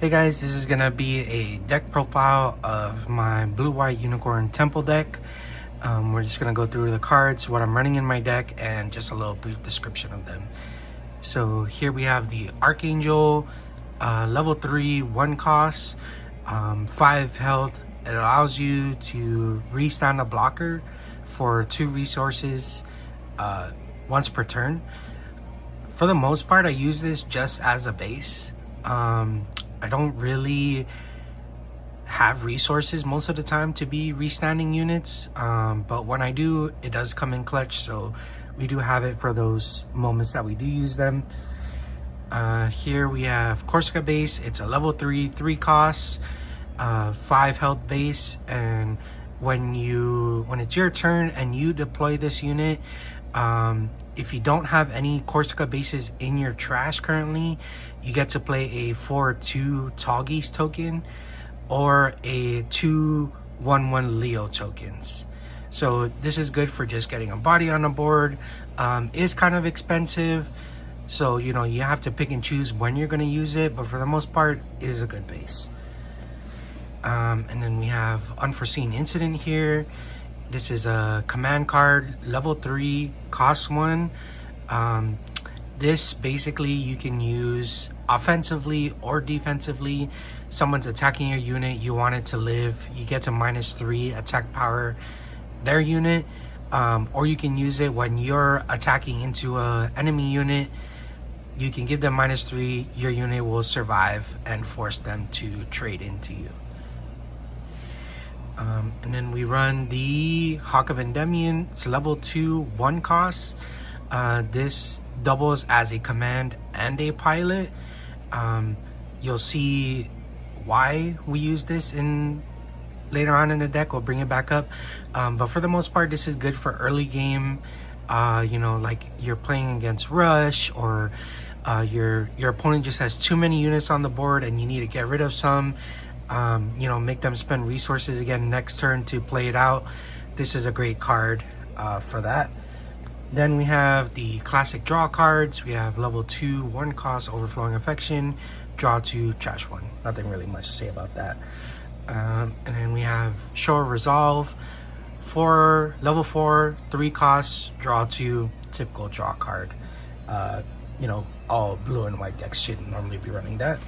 Hey guys, this is gonna be a deck profile of my blue-white unicorn temple deck. We're just gonna go through the cards, what I'm running in my deck, and just a little brief description of them. So here we have the Archangel, level 3, 1 cost, 5 health. It allows you to restand a blocker for 2 resources once per turn. For the most part, I use this just as a base. I don't really have resources most of the time to be restanding units, but when I do, it does come in clutch, so we do have it for those moments that we do use them. Here we have Corsica base. It's a level 3, 3 costs, 5 health base, and when it's your turn and you deploy this unit, if you don't have any Corsica bases in your trash currently, you get to play a 4/2 Tallgeese token or a 2/1/1 Leo tokens. So this is good for just getting a body on the board. Is kind of expensive, so you have to pick and choose when you're going to use it, but for the most part, it is a good base. And then we have Unforeseen Incident here. This is a command card, level 3, cost 1. This basically you can use offensively or defensively. Someone's attacking your unit, you want it to live, you get to -3 attack power their unit, or you can use it when you're attacking into a enemy unit. You can give them -3, your unit will survive and force them to trade into you. And then we run the Hawk of Endymion. It's level 2, 1 cost. This doubles as a command and a pilot. You'll see why we use this in later on in the deck. We'll bring it back up, but for the most part, this is good for early game. Like you're playing against Rush, or your opponent just has too many units on the board and you need to get rid of some. Make them spend resources again next turn to play it out. This is a great card for that. Then we have the classic draw cards. We have level 2, 1 cost, Overflowing Affection, draw 2, trash 1. Nothing really much to say about that. And then we have Show of Resolve, level 4, 3 costs, draw 2, typical draw card. All blue and white decks should normally be running that.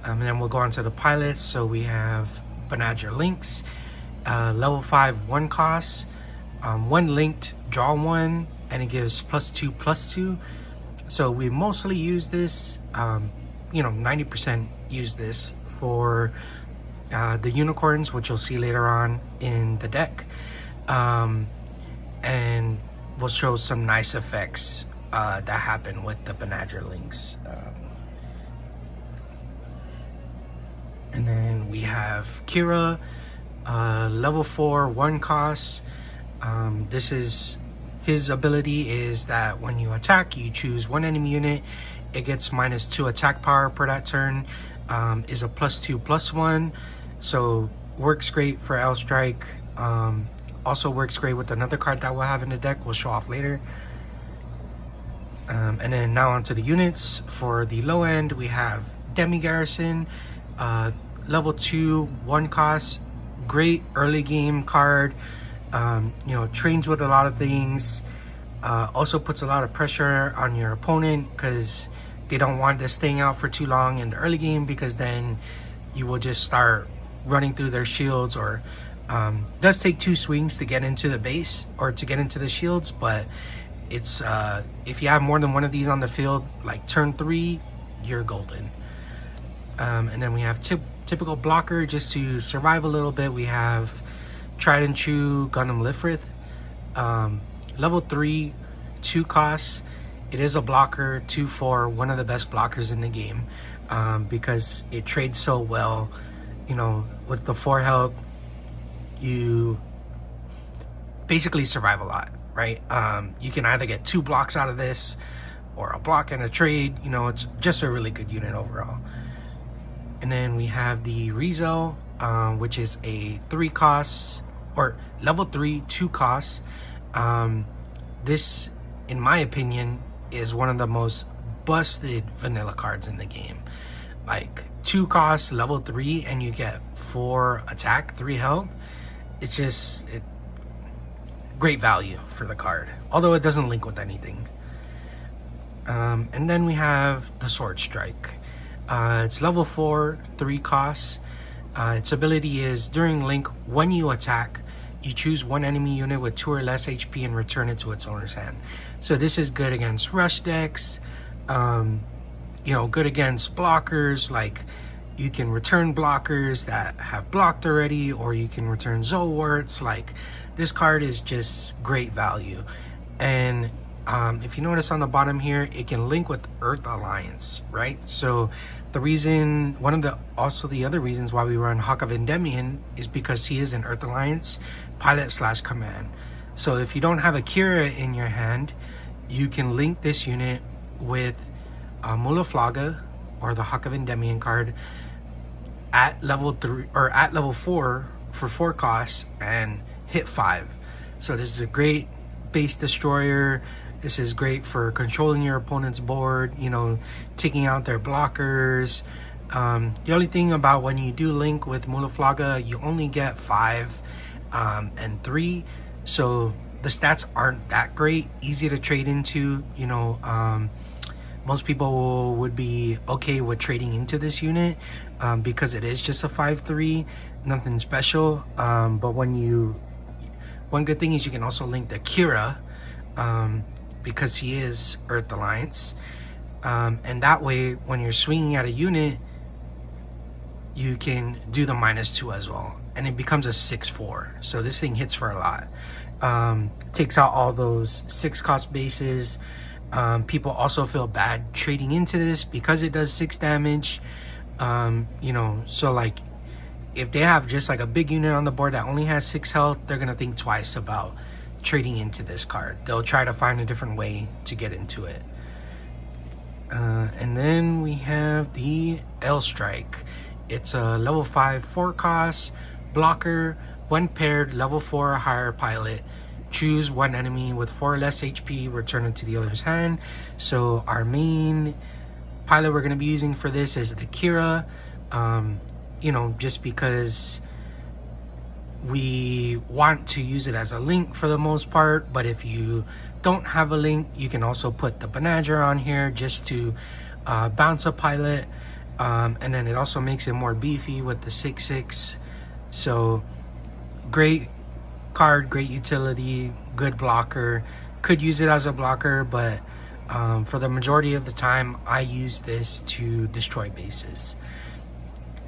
And then we'll go on to the pilots. So we have Benadryl Links, level 5, 1 cost, 1 linked, draw 1, and it gives +2/+2. So we mostly use this, 90% use this for the unicorns, which you'll see later on in the deck. And we'll show some nice effects that happen with the Benadryl Links. And then we have Kira, level 4, 1 cost. His ability is that when you attack, you choose 1 enemy unit. It gets -2 attack power per that turn. Is a +2/+1. So works great for L Strike. Also works great with another card that we'll have in the deck. We'll show off later. And then now onto the units. For the low end, we have Demi Garrison, level 2, 1 cost, great early game card. Trains with a lot of things. Also puts a lot of pressure on your opponent because they don't want this thing out for too long in the early game, because then you will just start running through their shields, or does take 2 swings to get into the base or to get into the shields, but it's if you have more than one of these on the field, like turn 3, you're golden. And then we have typical blocker just to survive a little bit. We have Tried and True Gundam Lifrith, level 3, 2 costs. It is a blocker, 2/4, one of the best blockers in the game, because it trades so well. With the 4 health, you basically survive a lot, right? You can either get 2 blocks out of this or a block and a trade. It's just a really good unit overall. And then we have the Rizel, which is a 3 costs, or level 3, 2 costs. This, in my opinion, is one of the most busted vanilla cards in the game. Like, 2 cost, level 3, and you get 4 attack, 3 health. It's just great value for the card, although it doesn't link with anything. And then we have the Sword Strike. It's level 4, 3 costs. Its ability is during link, when you attack, you choose one enemy unit with 2 or less HP and return it to its owner's hand. So this is good against rush decks, you know, good against blockers. Like, you can return blockers that have blocked already, or you can return Zolwarts. Like, this card is just great value. And if you notice on the bottom here, it can link with Earth Alliance, right? So the reason, also the other reasons why we run Hawk of Endymion is because he is an Earth Alliance pilot/command. So if you don't have a Kira in your hand, you can link this unit with Mulaflaga, or the Hawk of Endymion card, at level 3 or at level 4 for 4 costs and hit 5. So this is a great base destroyer. This is great for controlling your opponent's board, you know, taking out their blockers. The only thing about when you do link with Mulaflaga, you only get 5 and 3. So the stats aren't that great, easy to trade into, you know. Most people would be okay with trading into this unit because it is just a 5/3, nothing special. But one good thing is you can also link the Kira because he is Earth Alliance, and that way when you're swinging at a unit, you can do the -2 as well, and it becomes a 6/4. So this thing hits for a lot. Takes out all those 6 cost bases. People also feel bad trading into this because it does 6 damage. You know, so like if they have just like a big unit on the board that only has 6 health, they're gonna think twice about trading into this card. They'll try to find a different way to get into it. And then we have the L Strike. It's a level 5 4 cost blocker. When paired, level 4 or higher pilot, choose one enemy with 4 or less HP, return it to the other's hand. So our main pilot we're going to be using for this is the Kira. You know, just because we want to use it as a link for the most part, but if you don't have a link, you can also put the Benager on here just to bounce a pilot, and then it also makes it more beefy with the 6/6. So great card, great utility, good blocker. Could use it as a blocker, but for the majority of the time I use this to destroy bases.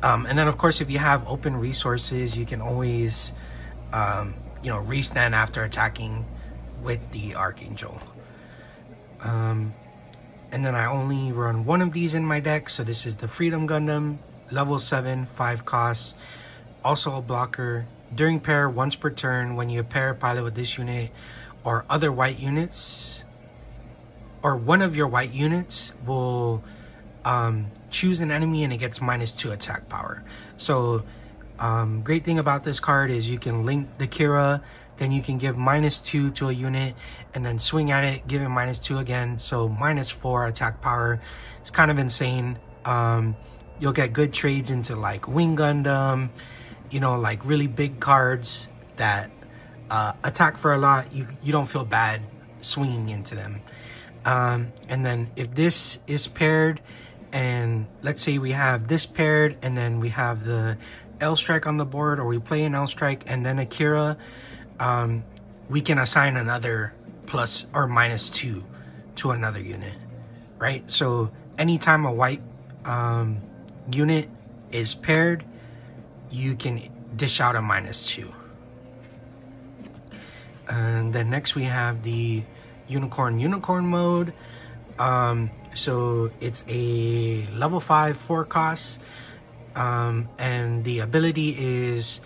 And then of course, if you have open resources, you can always you know, restand after attacking with the Archangel. And then I only run one of these in my deck, so this is the Freedom Gundam, level 7, 5 costs, also a blocker. During pair, once per turn, when you pair a pilot with this unit or other white units, or one of your white units will choose an enemy and it gets -2 attack power. So great thing about this card is you can link the Kira, then you can give -2 to a unit and then swing at it, give it -2 again, so -4 attack power. It's kind of insane. You'll get good trades into like Wing Gundam, you know, like really big cards that attack for a lot. You don't feel bad swinging into them. And then if this is paired, and let's say we have this paired and then we have the L Strike on the board, or we play an L Strike and then a Kira, we can assign another plus or -2 to another unit, right? So anytime a white unit is paired, you can dish out a -2. And then next we have the unicorn mode. So it's a level 5 4 cost, and the ability is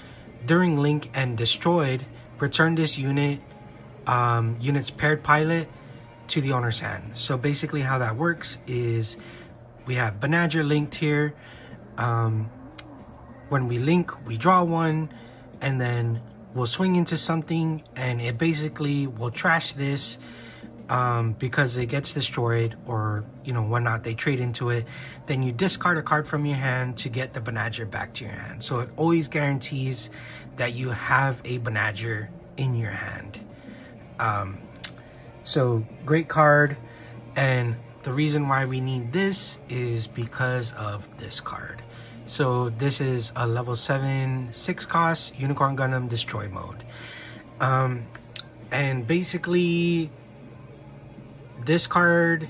during link and destroyed, return this unit's paired pilot to the owner's hand. So basically how that works is we have Benager linked here. When we link, we draw one, and then we'll swing into something, and it basically will trash this. because it gets destroyed or whatnot, they trade into it, then you discard a card from your hand to get the Banagher back to your hand. So it always guarantees that you have a Banagher in your hand. So great card, and the reason why we need this is because of this card. So this is a level 7 6 cost Unicorn Gundam Destroy mode, and basically this card,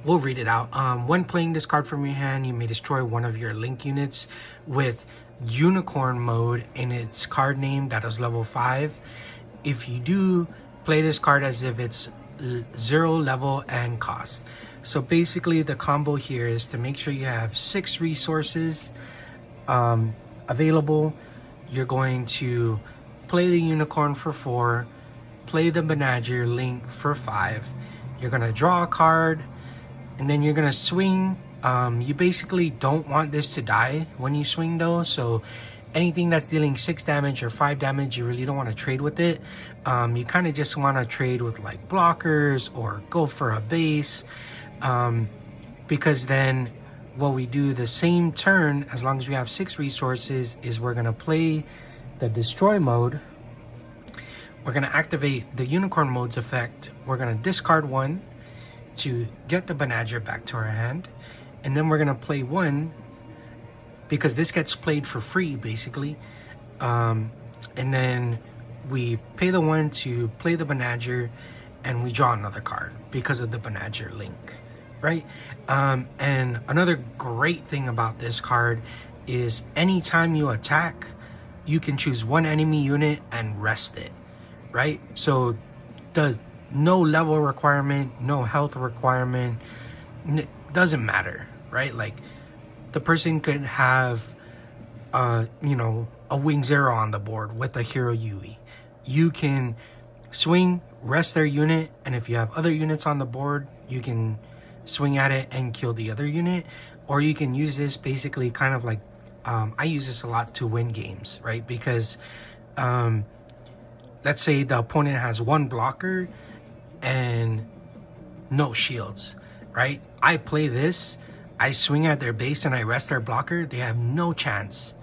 we'll read it out. When playing this card from your hand, you may destroy one of your Link units with Unicorn mode in its card name that is level 5. If you do, play this card as if it's 0 level and cost. So basically the combo here is to make sure you have 6 resources available. You're going to play the Unicorn for 4, play the Banagher Link for 5. You're going to draw a card, and then you're going to swing. You basically don't want this to die when you swing though, so anything that's dealing 6 damage or 5 damage, you really don't want to trade with it. You kind of just want to trade with like blockers or go for a base, because then what we do the same turn, as long as we have 6 resources, is we're going to play the Destroy mode. We're going to activate the Unicorn mode's effect. We're going to discard 1 to get the Banagher back to our hand, and then we're going to play 1 because this gets played for free basically, and then we pay the 1 to play the Banagher, and we draw another card because of the Banagher Link, right? And another great thing about this card is anytime you attack, you can choose 1 enemy unit and rest it, right? So the no level requirement, no health requirement, doesn't matter, right? Like the person could have a Wing Zero on the board with a Hero Yui. You can swing, rest their unit, and if you have other units on the board, you can swing at it and kill the other unit. Or you can use this basically kind of like, I use this a lot to win games, right? Because let's say the opponent has 1 blocker and no shields, right? I play this, I swing at their base and I rest their blocker. They have no chance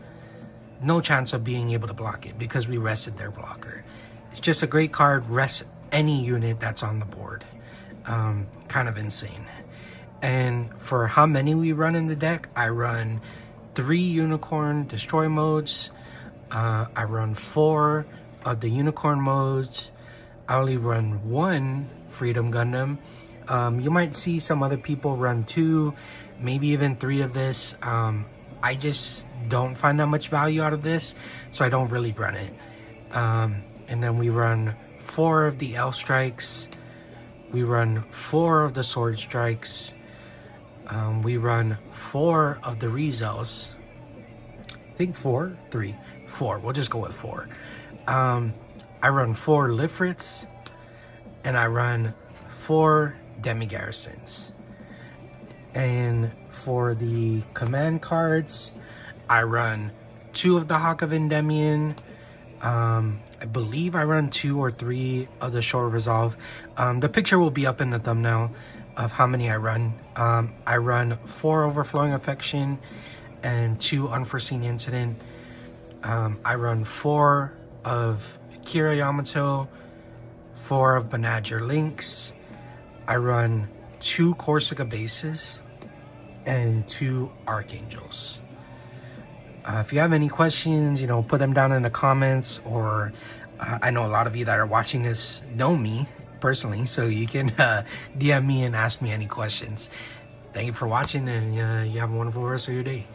of being able to block it because we rested their blocker. It's just a great card. Rest any unit that's on the board. Kind of insane. And for how many we run in the deck, I run 3 Unicorn Destroy modes. I run 4 of the Unicorn modes. I only run 1 Freedom Gundam. You might see some other people run 2, maybe even 3 of this. I just don't find that much value out of this, so I don't really run it. And then we run 4 of the L Strikes. We run 4 of the Sword Strikes. We run 4 of the Rezels. I think 4? 3? 4. We'll just go with 4. I run 4 Lifrits, and I run 4 Demi Garrisons. And for the command cards, I run 2 of the Hawk of Endymion. I believe I run 2 or 3 of the Shore Resolve. The picture will be up in the thumbnail of how many I run. I run 4 Overflowing Affection and 2 Unforeseen Incident. I run 4 of Kira Yamato, 4 of Banagher Links. I run 2 Corsica bases and 2 Archangels. If you have any questions, put them down in the comments, or I know a lot of you that are watching this know me personally, so you can DM me and ask me any questions. Thank you for watching, and you have a wonderful rest of your day.